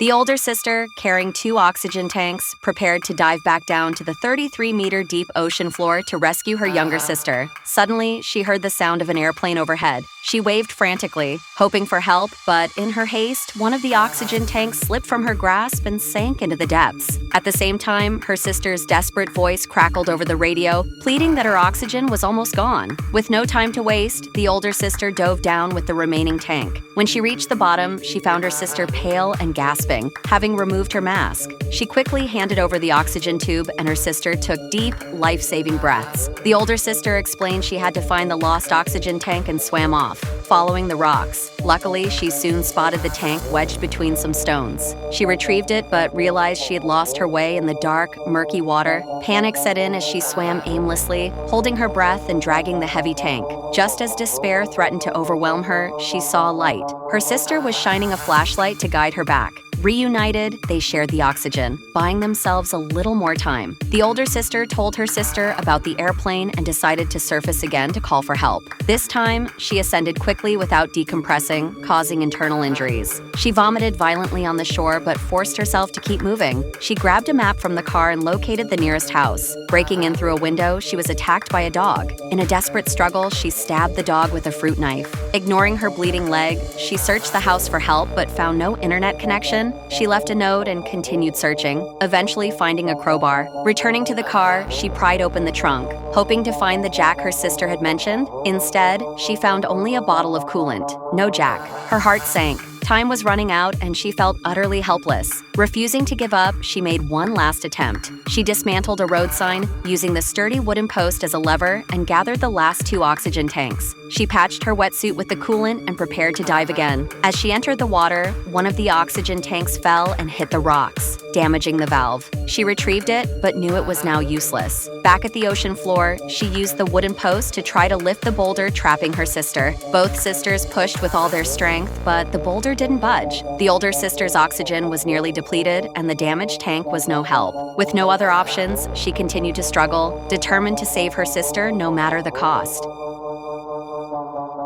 The older sister, carrying 2 oxygen tanks, prepared to dive back down to the 33-meter deep ocean floor to rescue her younger sister. Suddenly, she heard the sound of an airplane overhead. She waved frantically, hoping for help, but in her haste, one of the oxygen tanks slipped from her grasp and sank into the depths. At the same time, her sister's desperate voice crackled over the radio, pleading that her oxygen was almost gone. With no time to waste, the older sister dove down with the remaining tank. When she reached the bottom, she found her sister pale and gasping, having removed her mask. She quickly handed over the oxygen tube, and her sister took deep, life-saving breaths. The older sister explained she had to find the lost oxygen tank and swam off, following the rocks. Luckily, she soon spotted the tank wedged between some stones. She retrieved it, but realized she had lost her way in the dark, murky water. Panic set in as she swam aimlessly, holding her breath and dragging the heavy tank. Just as despair threatened to overwhelm her, she saw a light. Her sister was shining a flashlight to guide her back. Reunited, they shared the oxygen, buying themselves a little more time. The older sister told her sister about the airplane and decided to surface again to call for help. This time, she ascended quickly without decompressing, causing internal injuries. She vomited violently on the shore but forced herself to keep moving. She grabbed a map from the car and located the nearest house. Breaking in through a window, she was attacked by a dog. In a desperate struggle, she stabbed the dog with a fruit knife. Ignoring her bleeding leg, she searched the house for help but found no internet connection. She left a note and continued searching, eventually finding a crowbar. Returning to the car, she pried open the trunk, hoping to find the Jack her sister had mentioned. Instead, she found only a bottle of coolant. No Jack. Her heart sank. Time was running out and she felt utterly helpless. Refusing to give up, she made one last attempt. She dismantled a road sign, using the sturdy wooden post as a lever, and gathered the last 2 oxygen tanks. She patched her wetsuit with the coolant and prepared to dive again. As she entered the water, one of the oxygen tanks fell and hit the rocks, damaging the valve. She retrieved it, but knew it was now useless. Back at the ocean floor, she used the wooden post to try to lift the boulder trapping her sister. Both sisters pushed with all their strength, but the boulder didn't budge. The older sister's oxygen was nearly depleted, and the damaged tank was no help. With no other options, she continued to struggle, determined to save her sister no matter the cost.